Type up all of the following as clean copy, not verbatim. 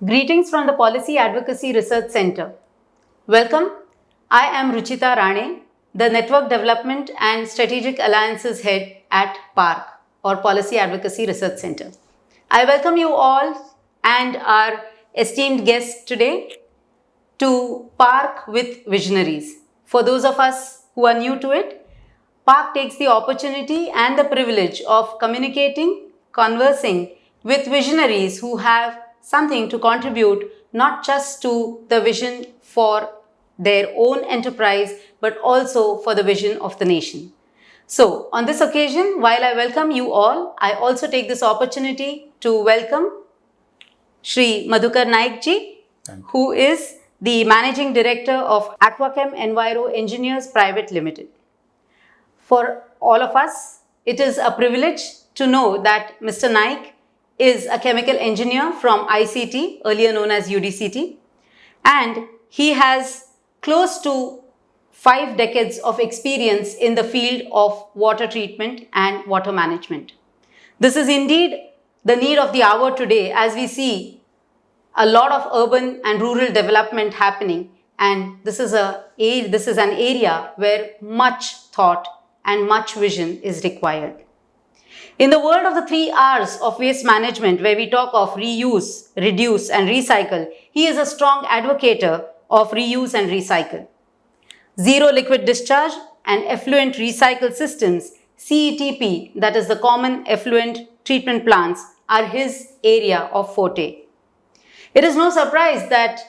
Greetings from the Policy Advocacy Research Center. Welcome. I am Ruchita Rane, the Network Development and Strategic Alliances Head at PARC, or Policy Advocacy Research Center. I welcome you all and our esteemed guests today to PARC with Visionaries. For those of us who are new to it, PARC takes the opportunity and the privilege of communicating, conversing with visionaries who have something to contribute not just to the vision for their own enterprise but also for the vision of the nation. So, on this occasion, while I welcome you all, I also take this opportunity to welcome Shri Madhukar Naik ji, who is the Managing Director of Aquachem Enviro Engineers Private Limited. For all of us, it is a privilege to know that Mr. Naik is a chemical engineer from ICT, earlier known as UDCT, and he has close to 5 decades of experience in the field of water treatment and water management. This is indeed the need of the hour today as we see a lot of urban and rural development happening, and this is an area where much thought and much vision is required. In the world of the 3 R's of waste management, where we talk of reuse, reduce and recycle, he is a strong advocate of reuse and recycle. Zero liquid discharge and effluent recycle systems, CETP, that is the common effluent treatment plants, are his area of forte. It is no surprise that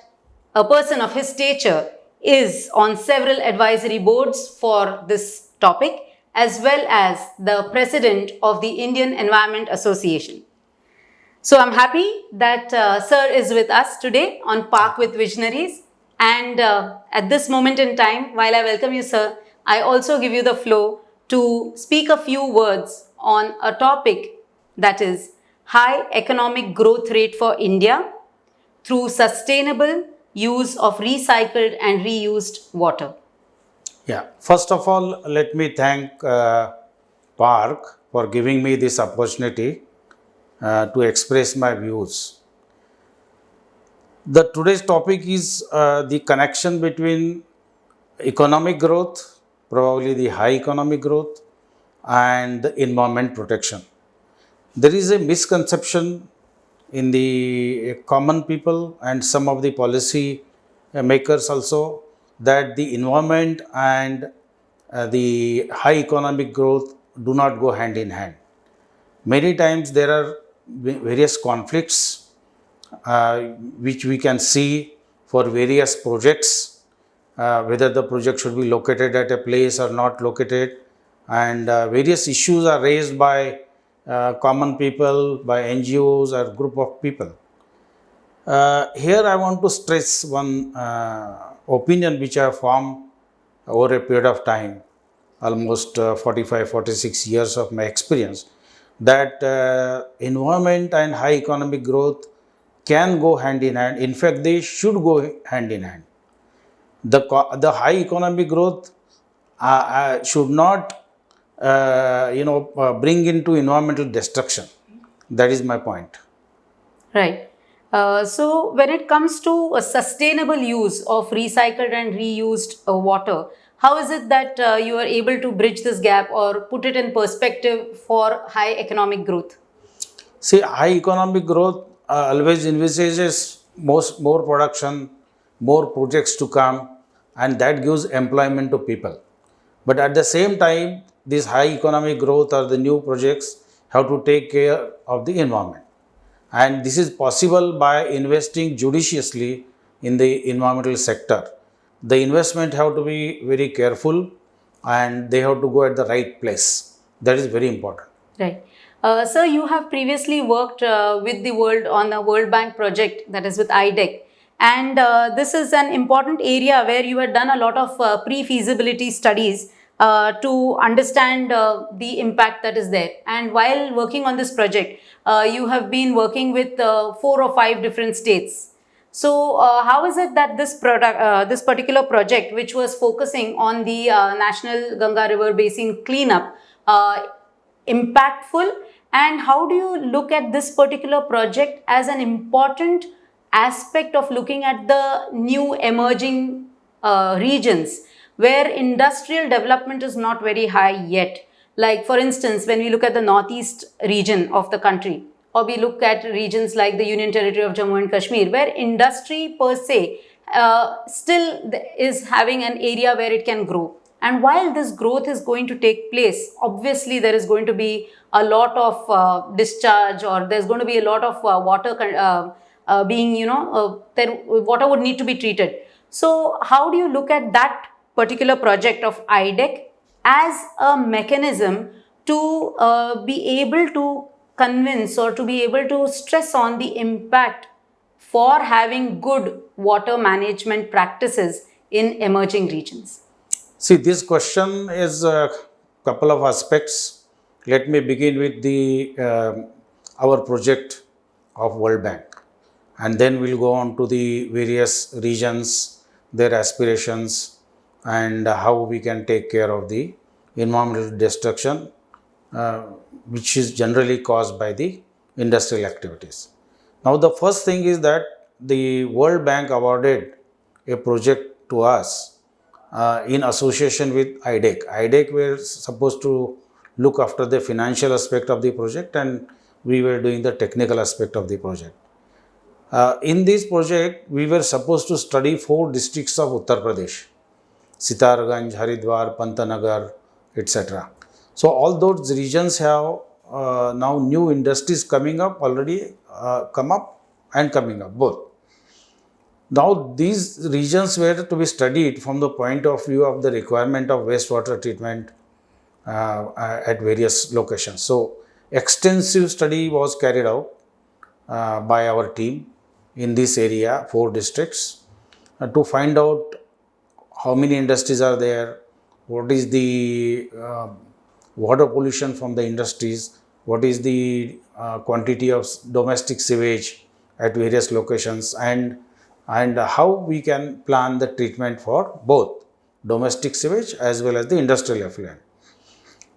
a person of his stature is on several advisory boards for this topic, as well as the president of the Indian Environment Association. So I'm happy that Sir is with us today on PARC with Visionaries. And at this moment in time, while I welcome you, Sir, I also give you the floor to speak a few words on a topic that is high economic growth rate for India through sustainable use of recycled and reused water. Yeah, first of all, let me thank PARC for giving me this opportunity to express my views. Today's topic is the connection between economic growth, probably the high economic growth, and the environment protection. There is a misconception in the common people and some of the policy makers also that the environment and the high economic growth do not go hand in hand. Many times there are various conflicts which we can see for various projects, whether the project should be located at a place or not located, and various issues are raised by common people, by NGOs or group of people. Here I want to stress one opinion which I formed over a period of time, almost 45-46 years of my experience, that environment and high economic growth can go hand in hand. In fact, they should go hand in hand. The high economic growth should not bring into environmental destruction. That is my point. Right. So when it comes to a sustainable use of recycled and reused water, how is it that you are able to bridge this gap or put it in perspective for high economic growth? See, high economic growth always envisages more production, more projects to come, and that gives employment to people. But at the same time, this high economic growth or the new projects have to take care of the environment. And this is possible by investing judiciously in the environmental sector. The investment have to be very careful and they have to go at the right place. That is very important. Right. Sir, you have previously worked with the world on a World Bank project, that is with IDEC. And this is an important area where you had done a lot of pre-feasibility studies to understand the impact that is there. And while working on this project, you have been working with 4 or 5 different states. So, how is it that this particular project, which was focusing on the National Ganga River Basin cleanup, impactful, and how do you look at this particular project as an important aspect of looking at the new emerging regions where industrial development is not very high yet. Like, for instance, when we look at the northeast region of the country, or we look at regions like the Union Territory of Jammu and Kashmir, where industry per se still is having an area where it can grow. And while this growth is going to take place, obviously there is going to be a lot of discharge, or there's going to be a lot of water being, water would need to be treated. So how do you look at that particular project of IDEC as a mechanism to be able to convince or to be able to stress on the impact for having good water management practices in emerging regions? See, this question is a couple of aspects. Let me begin with the our project of World Bank, and then we'll go on to the various regions, their aspirations, and how we can take care of the environmental destruction, which is generally caused by the industrial activities. Now, the first thing is that the World Bank awarded a project to us in association with IDEC. IDEC were supposed to look after the financial aspect of the project, and we were doing the technical aspect of the project. In this project, we were supposed to study 4 districts of Uttar Pradesh: Sitarganj, Haridwar, Pantanagar, etc. So all those regions have now new industries coming up, already come up and coming up both. Now these regions were to be studied from the point of view of the requirement of wastewater treatment at various locations. So extensive study was carried out by our team in this area, 4 districts, to find out how many industries are there, what is the water pollution from the industries, what is the quantity of domestic sewage at various locations, and how we can plan the treatment for both domestic sewage as well as the industrial effluent.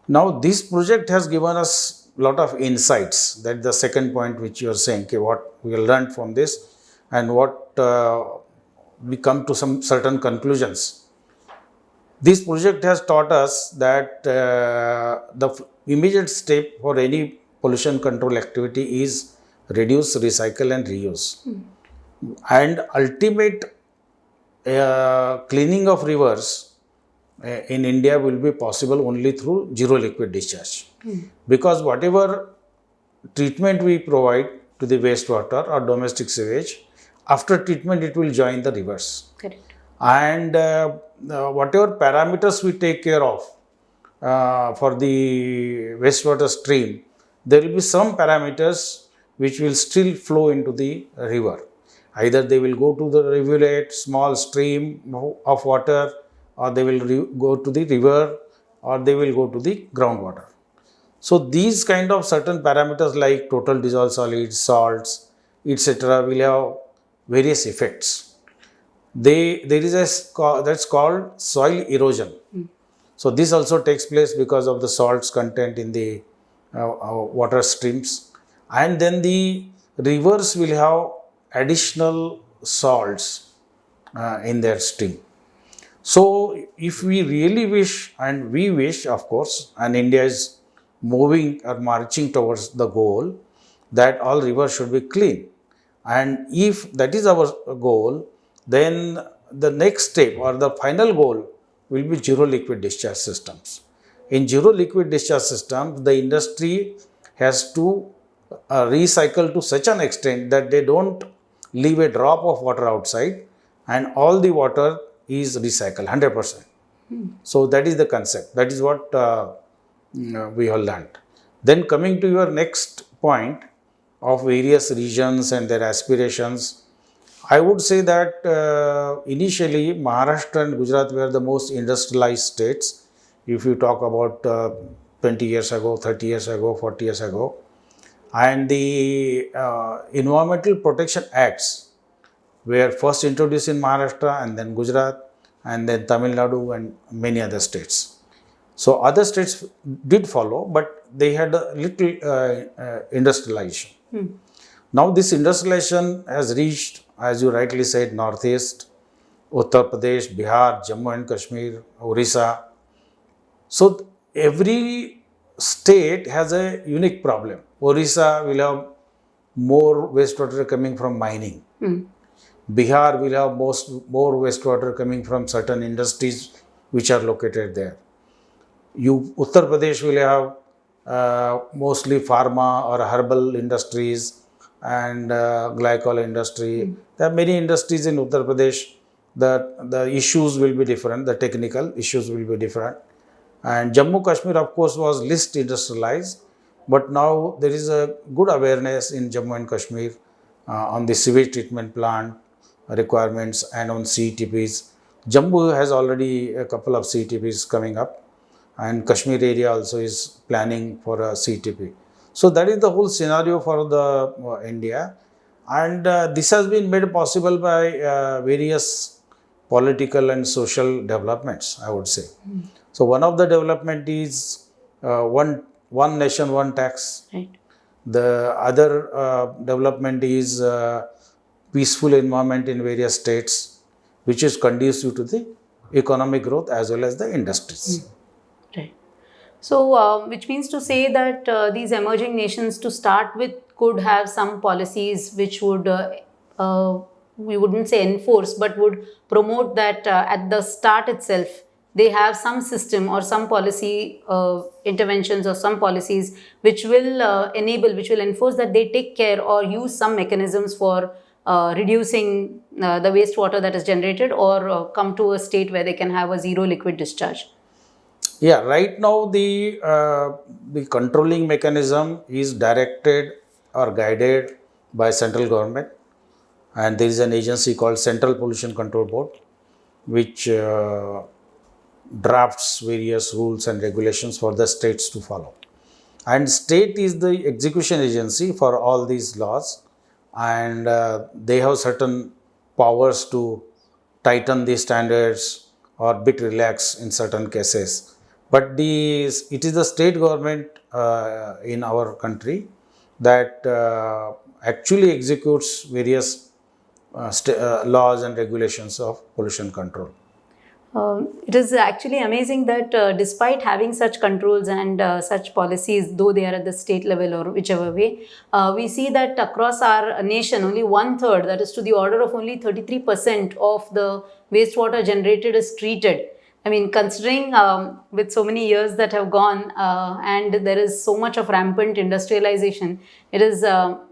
Now, this project has given us a lot of insights. That the second point which you are saying, okay, what we learned from this and what we come to some certain conclusions. This project has taught us that the immediate step for any pollution control activity is reduce, recycle and reuse. And ultimate cleaning of rivers in India will be possible only through zero liquid discharge. Because whatever treatment we provide to the wastewater or domestic sewage, after treatment it will join the rivers. Correct. And whatever parameters we take care of for the wastewater stream, there will be some parameters which will still flow into the river. Either they will go to the rivulet, small stream of water, or they will go to the river, or they will go to the groundwater. So these kind of certain parameters like total dissolved solids, salts, etc. will have various effects. There is that's called soil erosion. So this also takes place because of the salts content in the water streams, and then the rivers will have additional salts in their stream. So if we really wish, and we wish of course, and India is moving or marching towards the goal that all rivers should be clean, and if that is our goal, then the next step or the final goal will be zero liquid discharge systems. In zero liquid discharge systems, the industry has to recycle to such an extent that they don't leave a drop of water outside, and all the water is recycled 100%. So that is the concept. That is what we have learned. Then coming to your next point of various regions and their aspirations, I would say that initially Maharashtra and Gujarat were the most industrialized states. If you talk about 20 years ago, 30 years ago, 40 years ago, and the Environmental Protection Acts were first introduced in Maharashtra and then Gujarat and then Tamil Nadu and many other states. So other states did follow, but they had a little industrialization. Now this industrialization has reached as you rightly said, Northeast, Uttar Pradesh, Bihar, Jammu and Kashmir, Orissa. So every state has a unique problem. Orissa will have more wastewater coming from mining. Bihar will have more wastewater coming from certain industries which are located there. Uttar Pradesh will have mostly pharma or herbal industries and glycol industry. There are many industries in Uttar Pradesh. The issues will be different. The technical issues will be different. And Jammu Kashmir, of course, was least industrialized, but now there is a good awareness in Jammu and Kashmir on the sewage treatment plant requirements and on CETPs. Jammu has already a couple of CETPs coming up, and Kashmir area also is planning for a CETP. So that is the whole scenario for the India, and this has been made possible by various political and social developments, I would say. So one of the development is one nation, one tax. Right. The other development is peaceful environment in various states, which is conducive to the economic growth as well as the industries. Right. So, which means to say that these emerging nations, to start with, could have some policies which would, we wouldn't say enforce, but would promote that at the start itself, they have some system or some policy interventions or some policies which will enable, which will enforce that they take care or use some mechanisms for reducing the wastewater that is generated, or come to a state where they can have a zero liquid discharge. Yeah, right now the controlling mechanism is directed or guided by central government, and there is an agency called Central Pollution Control Board, which drafts various rules and regulations for the states to follow. And state is the execution agency for all these laws, and they have certain powers to tighten the standards or bit relax in certain cases. But it is the state government in our country that actually executes various laws and regulations of pollution control. It is actually amazing that despite having such controls and such policies, though they are at the state level or whichever way, we see that across our nation, only 1/3, that is to the order of only 33% of the wastewater generated is treated. I mean, considering with so many years that have gone and there is so much of rampant industrialization, it is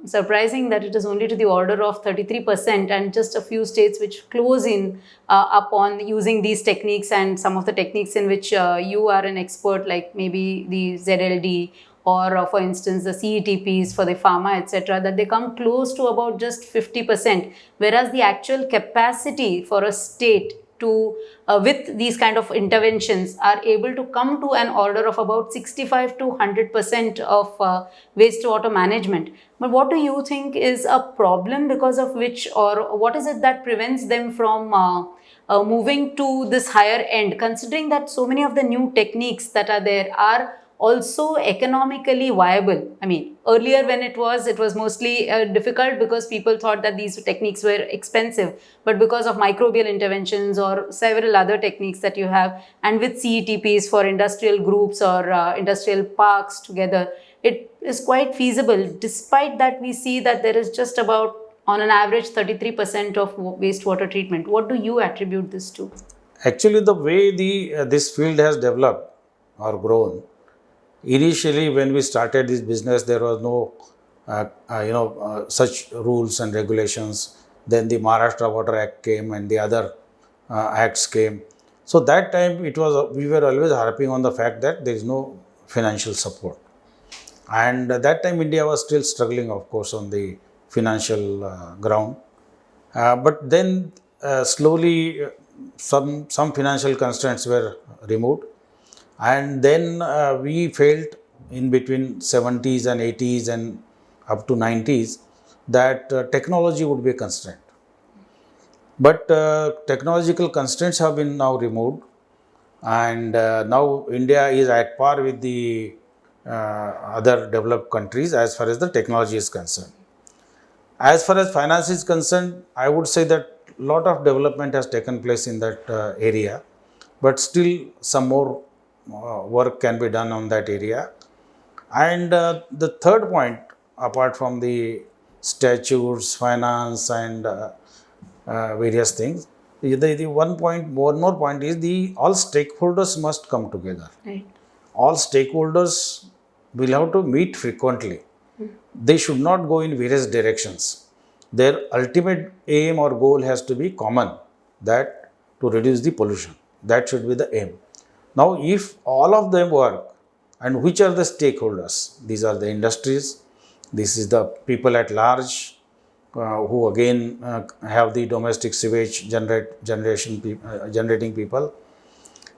surprising that it is only to the order of 33%, and just a few states which close in upon using these techniques, and some of the techniques in which you are an expert, like maybe the ZLD or for instance the CETPs for the pharma, etc., that they come close to about just 50%, whereas the actual capacity for a state to with these kind of interventions are able to come to an order of about 65 to 100% of wastewater management. But what do you think is a problem because of which, or what is it that prevents them from moving to this higher end, considering that so many of the new techniques that are there are also economically viable? I mean, earlier when it was mostly difficult because people thought that these techniques were expensive, but because of microbial interventions or several other techniques that you have, and with CETPs for industrial groups or industrial parks together, it is quite feasible. Despite that, we see that there is just about, on an average, 33% of wastewater treatment. What do you attribute this to? Actually, the way this field has developed or grown, initially when we started this business, there was no such rules and regulations. Then the Maharashtra Water Act came and the other acts came. So that time we were always harping on the fact that there is no financial support. And at that time India was still struggling, of course, on the financial ground. But then slowly some financial constraints were removed. And then we felt in between 70s and 80s and up to 90s that technology would be a constraint. But technological constraints have been now removed, and now India is at par with the other developed countries as far as the technology is concerned. As far as finance is concerned, I would say that lot of development has taken place in that area, but still some more work can be done on that area. And the third point, apart from the statutes, finance, and various things, the one more point is the all stakeholders must come together. Right. All stakeholders will have to meet frequently. They should not go in various directions. Their ultimate aim or goal has to be common, that to reduce the pollution. That should be the aim. Now, if all of them work, and which are the stakeholders? These are the industries, this is the people at large, who again have the domestic sewage generating people,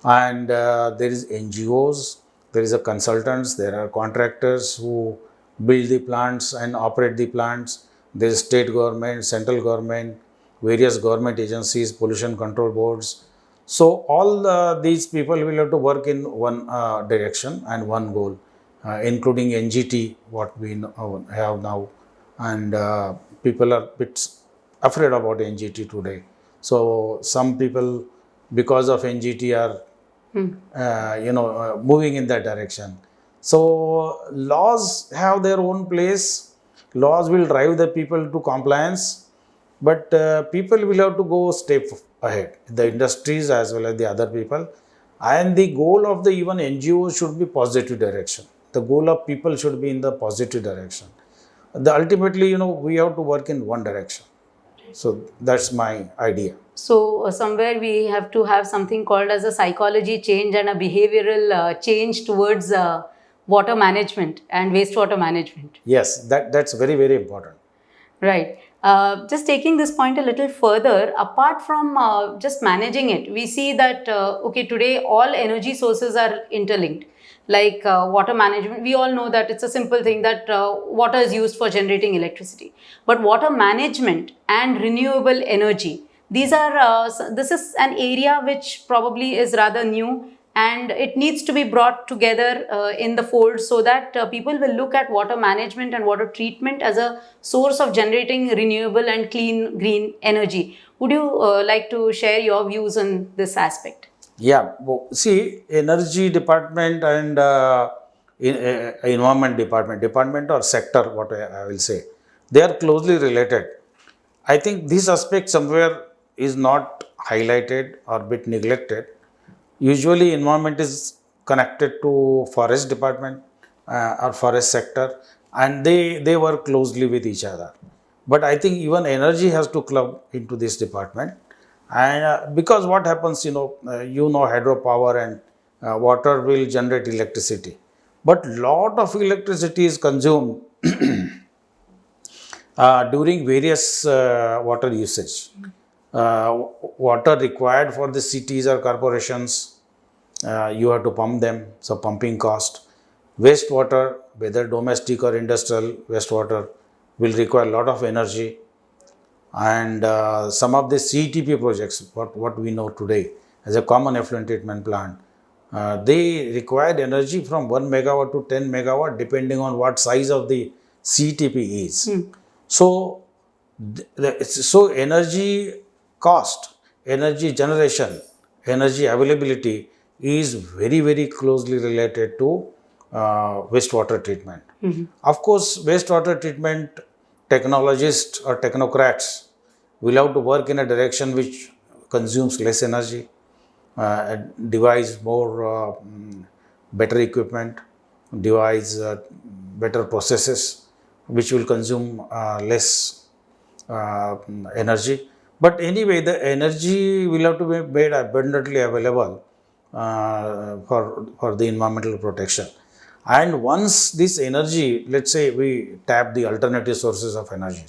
and there is NGOs, there is a consultants, there are contractors who build the plants and operate the plants, there is state government, central government, various government agencies, pollution control boards. So all these people will have to work in one direction and one goal, including NGT, what we have now, and people are a bit afraid about NGT today. So some people, because of NGT, are moving in that direction. So laws have their own place. Laws will drive the people to compliance, but people will have to go step ahead. The industries as well as the other people, and the goal of the even NGOs should be positive direction. The goal of people should be in the positive direction. The ultimately, we have to work in one direction. So that's my idea. So somewhere we have to have something called as a psychology change and a behavioral change towards water management and wastewater management. Yes, that's very, very important. Right. Just taking this point a little further, apart from just managing it, we see that, okay, today all energy sources are interlinked. Like water management, we all know that it's a simple thing that water is used for generating electricity. But water management and renewable energy, these are, this is an area which probably is rather new, and it needs to be brought together in the fold so that people will look at water management and water treatment as a source of generating renewable and clean green energy. Would you like to share your views on this aspect? Yeah, see, energy department and environment department or sector, what I will say, they are closely related. I think this aspect somewhere is not highlighted or bit neglected. Usually environment is connected to forest department or forest sector, and they work closely with each other. But I think even energy has to club into this department, and because what happens, hydropower and water will generate electricity, but lot of electricity is consumed during various water usage. Water required for the cities or corporations, you have to pump them, so pumping cost. Wastewater, whether domestic or industrial wastewater, will require a lot of energy. And some of the CETP projects, what we know today as a common effluent treatment plant, they required energy from 1 megawatt to 10 megawatt depending on what size of the CETP is. So, energy cost, energy generation, energy availability is very, very closely related to wastewater treatment. Of course, wastewater treatment technologists or technocrats will have to work in a direction which consumes less energy, devise more better equipment, devise better processes which will consume less energy. But anyway, the energy will have to be made abundantly available for the environmental protection. And once this energy, let's say we tap the alternative sources of energy,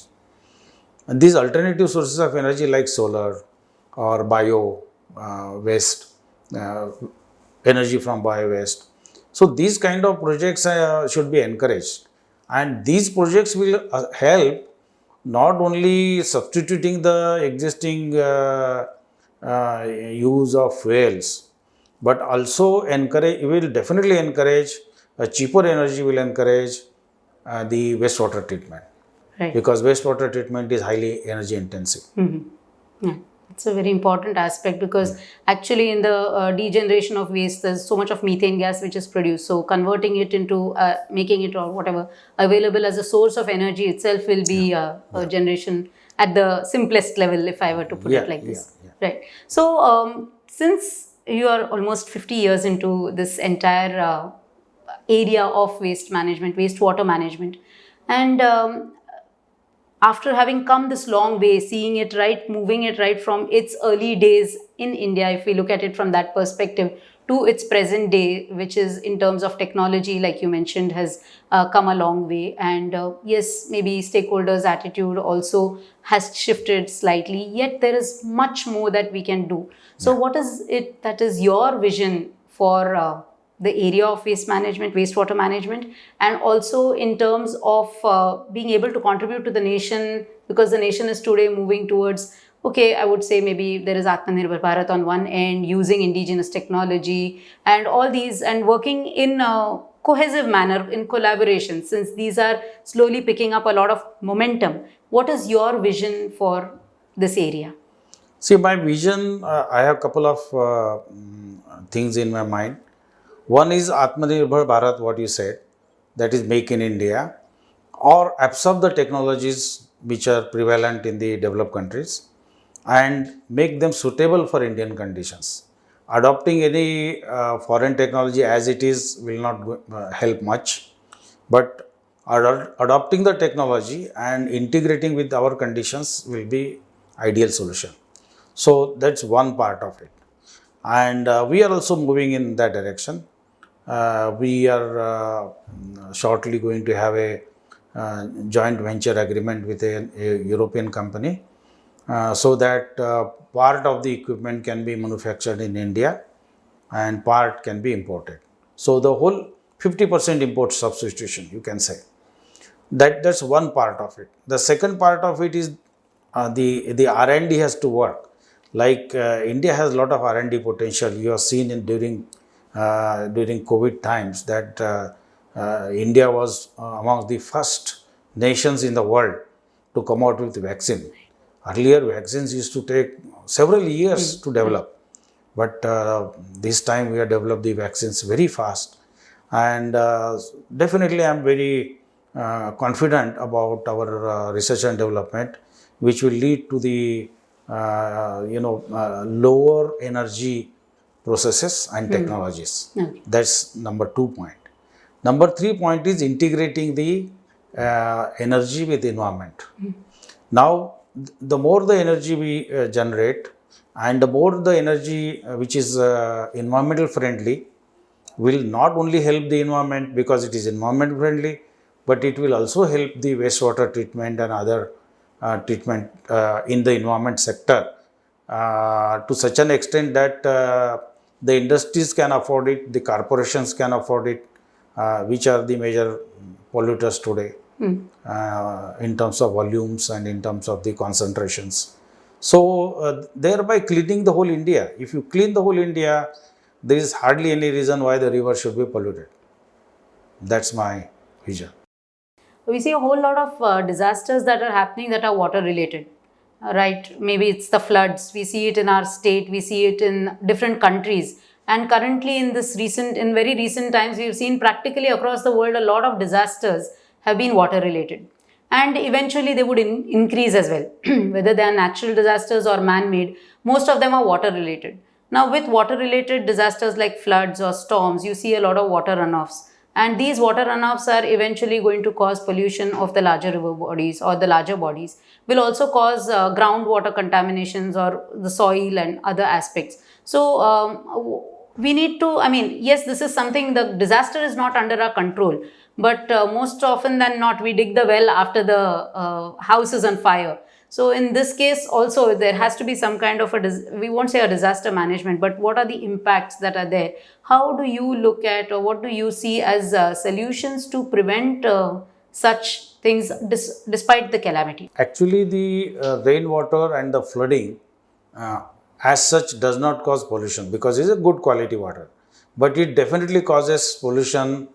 and these alternative sources of energy like solar or bio waste, energy from bio waste. So these kind of projects should be encouraged, and these projects will help not only substituting the existing use of fuels, but also will definitely encourage a cheaper energy, will encourage the wastewater treatment. Right. because wastewater treatment is highly energy intensive. Yeah, it's a very important aspect because actually in the degeneration of waste, there's so much of methane gas which is produced. So converting it into making it or whatever available as a source of energy itself will be a generation at the simplest level, if I were to put it like this. Right. So since you are almost 50 years into this entire area of waste management, wastewater management, and after having come this long way, seeing it right, moving it right from its early days in India, if we look at it from that perspective, to its present day, which is in terms of technology, like you mentioned, has come a long way. And yes, maybe stakeholders' attitude also has shifted slightly, yet there is much more that we can do. So, what is it that is your vision for? The area of waste management, wastewater management, and also in terms of being able to contribute to the nation, because the nation is today moving towards, okay, I would say maybe there is Atmanirbhar Bharat on one end, using indigenous technology and all these, and working in a cohesive manner, in collaboration, since these are slowly picking up a lot of momentum. What is your vision for this area? See, my vision, I have a couple of things in my mind. One is Atmanirbhar Bharat, what you said, that is make in India, or absorb the technologies which are prevalent in the developed countries and make them suitable for Indian conditions. Adopting any foreign technology as it is will not help much, but adopting the technology and integrating with our conditions will be ideal solution. So that's one part of it, and we are also moving in that direction. We are shortly going to have a joint venture agreement with a European company so that part of the equipment can be manufactured in India and part can be imported. So the whole 50% import substitution, you can say. That's one part of it. The second part of it is the R&D has to work. Like India has a lot of R&D potential. You have seen during COVID times that India was among the first nations in the world to come out with vaccine. Earlier, vaccines used to take several years to develop, but this time we have developed the vaccines very fast, and definitely I am very confident about our research and development, which will lead to the lower energy processes and technologies. That's number 2 point. Number 3 point is integrating the energy with the environment. Now, the more the energy we generate and the more the energy which is environmental friendly will not only help the environment because it is environment friendly, but it will also help the wastewater treatment and other treatment in the environment sector to such an extent that the industries can afford it, the corporations can afford it, which are the major polluters today in terms of volumes and in terms of the concentrations. So thereby cleaning the whole India. If you clean the whole India, there is hardly any reason why the river should be polluted. That's my vision. We see a whole lot of disasters that are happening that are water related, right? Maybe it's the floods. We see it in our state, we see it in different countries. And currently in very recent times, we've seen practically across the world, a lot of disasters have been water related. And eventually they would increase as well, whether they are natural disasters or man-made, most of them are water related. Now with water related disasters like floods or storms, you see a lot of water runoffs. And these water runoffs are eventually going to cause pollution of the larger river bodies or the larger bodies, will also cause groundwater contaminations or the soil and other aspects. So we need to, yes, this is something, the disaster is not under our control, but most often than not, we dig the well after the house is on fire. So in this case also, there has to be some kind of we won't say a disaster management, but what are the impacts that are there? How do you look at, or what do you see as solutions to prevent such things despite the calamity? Actually, the rainwater and the flooding as such does not cause pollution because it is a good quality water. But it definitely causes pollution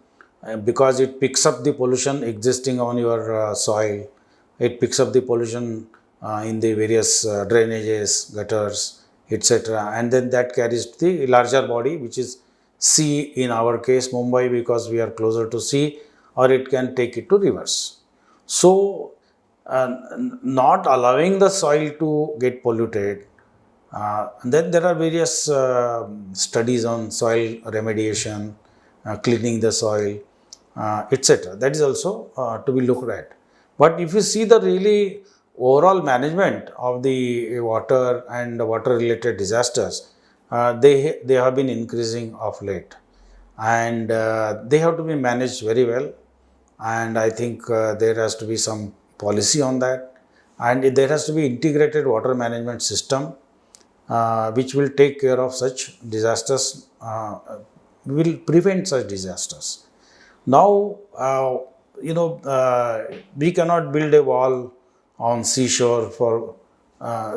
because it picks up the pollution existing on your soil It picks up the pollution in the various drainages, gutters, etc. And then that carries to the larger body, which is sea, in our case Mumbai, because we are closer to sea, or it can take it to rivers. So, not allowing the soil to get polluted. Then there are various studies on soil remediation, cleaning the soil, etc. That is also to be looked at. But if you see the really overall management of the water and water related disasters, they have been increasing of late, and they have to be managed very well. And I think there has to be some policy on that, and there has to be integrated water management system which will take care of such disasters, will prevent such disasters. Now, we cannot build a wall on seashore for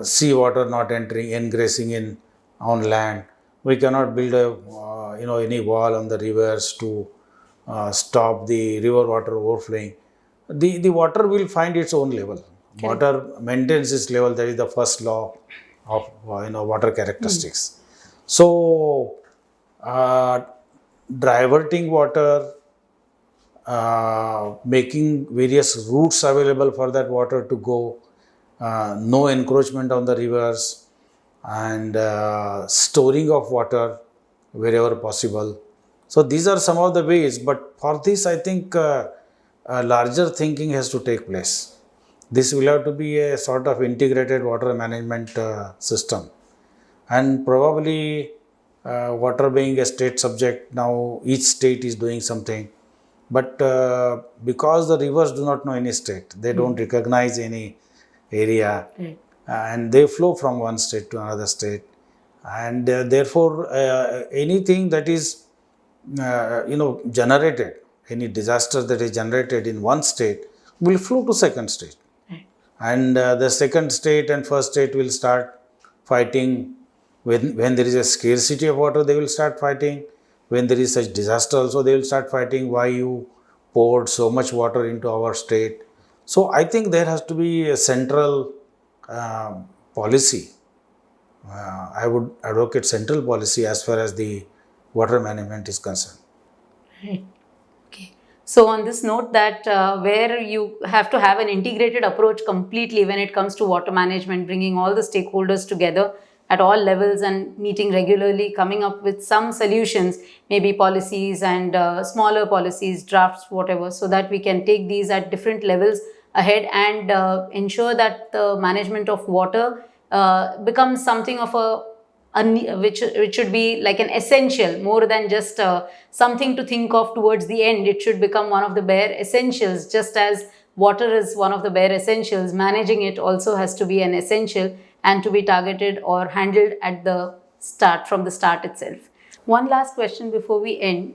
sea water not entering, ingressing in on land. We cannot build a any wall on the rivers to stop the river water overflowing. The water will find its own level. Water maintains its level. That is the first law of water characteristics. So, diverting water, making various routes available for that water to go, no encroachment on the rivers, and storing of water wherever possible. So these are some of the ways, but for this I think larger thinking has to take place. This will have to be a sort of integrated water management system, and probably water being a state subject, now each state is doing something. But because the rivers do not know any state, they don't recognize any area, and they flow from one state to another state, and therefore anything that is generated, any disaster that is generated in one state will flow to second state, and the second state and first state will start fighting. When there is a scarcity of water, they will start fighting. When there is such disaster also, they will start fighting, why you poured so much water into our state. So I think there has to be a central policy. I would advocate central policy as far as the water management is concerned. Right. Okay. So on this note, that where you have to have an integrated approach completely when it comes to water management, bringing all the stakeholders together at all levels and meeting regularly, coming up with some solutions, maybe policies and smaller policies, drafts, whatever, so that we can take these at different levels ahead and ensure that the management of water becomes something of which should be like an essential, more than just something to think of towards the end. It should become one of the bare essentials. Just as water is one of the bare essentials, managing it also has to be an essential and to be targeted or handled at the start, from the start itself. One last question before we end.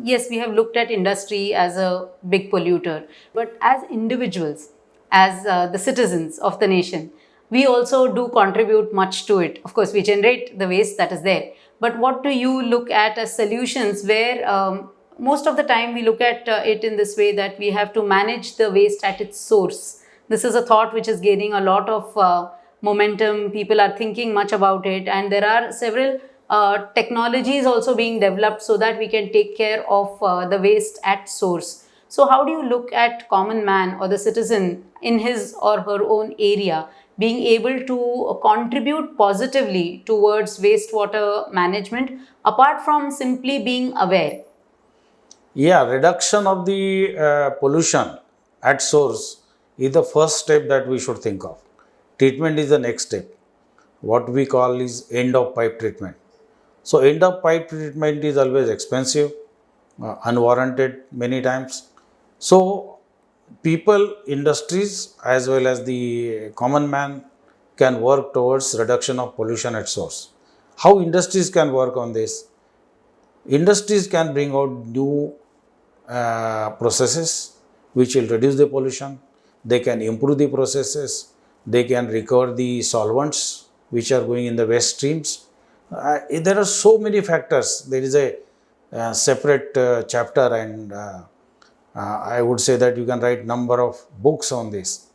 Yes, we have looked at industry as a big polluter, but as individuals, as the citizens of the nation, we also do contribute much to it. Of course, we generate the waste that is there. But what do you look at as solutions where most of the time we look at it in this way, that we have to manage the waste at its source? This is a thought which is gaining a lot of momentum. People are thinking much about it, and there are several technologies also being developed so that we can take care of the waste at source. So how do you look at common man or the citizen in his or her own area being able to contribute positively towards wastewater management, apart from simply being aware? Yeah, reduction of the pollution at source is the first step that we should think of. Treatment is the next step. What we call is end of pipe treatment. So end of pipe treatment is always expensive, unwarranted many times. So people, industries, as well as the common man can work towards reduction of pollution at source. How industries can work on this? Industries can bring out new processes which will reduce the pollution. They can improve the processes. They can recover the solvents which are going in the waste streams. There are so many factors. There is a separate chapter, and I would say that you can write number of books on this.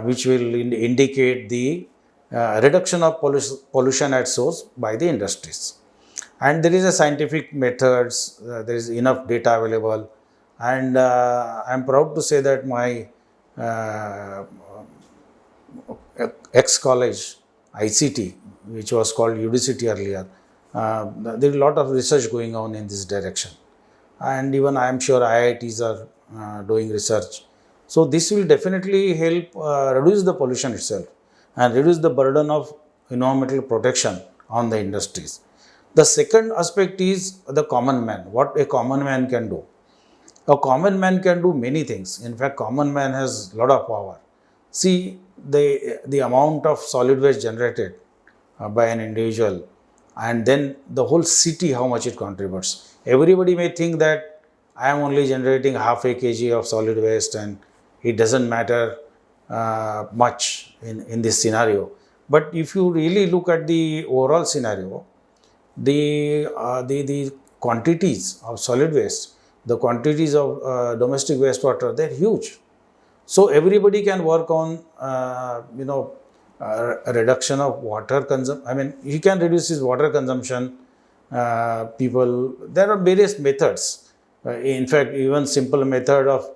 which will indicate the reduction of pollution at source by the industries. And there is a scientific methods, there is enough data available, and I am proud to say that my ex-college ICT, which was called UDCT earlier, there is a lot of research going on in this direction, and even I am sure IITs are doing research. So this will definitely help reduce the pollution itself and reduce the burden of environmental protection on the industries. The second aspect is the common man, what a common man can do. A common man can do many things. In fact, common man has a lot of power. See, the amount of solid waste generated by an individual, and then the whole city, how much it contributes. Everybody may think that I am only generating half a kg of solid waste and it doesn't matter much in this scenario. But if you really look at the overall scenario, the quantities of solid waste, the quantities of domestic wastewater, they're huge. So everybody can work on a reduction of water consumption. I mean, he can reduce his water consumption. There are various methods. In fact, even simple method of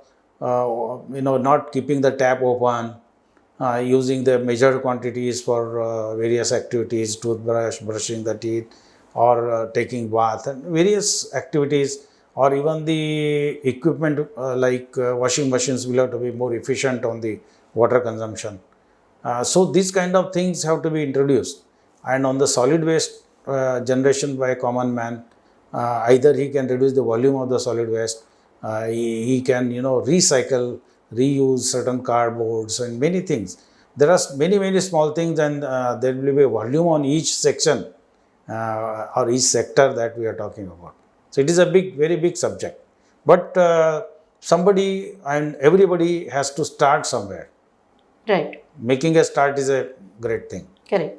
not keeping the tap open, using the measured quantities for various activities, toothbrush, brushing the teeth, or taking bath, and various activities, or even the equipment like washing machines will have to be more efficient on the water consumption. So these kind of things have to be introduced. And on the solid waste generation by a common man, either he can reduce the volume of the solid waste, he can recycle, reuse certain cardboards and many things. There are many small things, and there will be a volume on each section or each sector that we are talking about. So it is a very big subject, but somebody and everybody has to start somewhere. Right. Making a start is a great thing. Correct.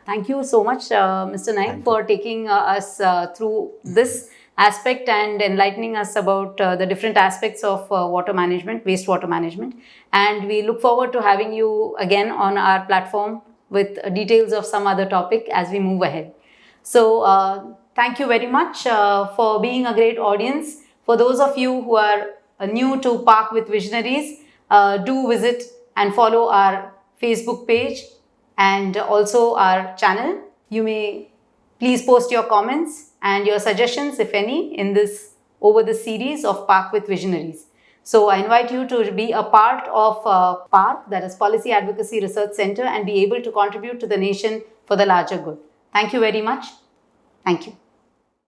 Thank you so much, Mr. Naik, for taking us through this aspect and enlightening us about the different aspects of water management, wastewater management. And we look forward to having you again on our platform with details of some other topic as we move ahead. So thank you very much for being a great audience. For those of you who are new to Park with Visionaries, do visit and follow our Facebook page and also our channel. You may please post your comments and your suggestions, if any, in this over the series of Park with Visionaries. So I invite you to be a part of PARC, that is Policy Advocacy Research Center, and be able to contribute to the nation for the larger good. Thank you very much. Thank you.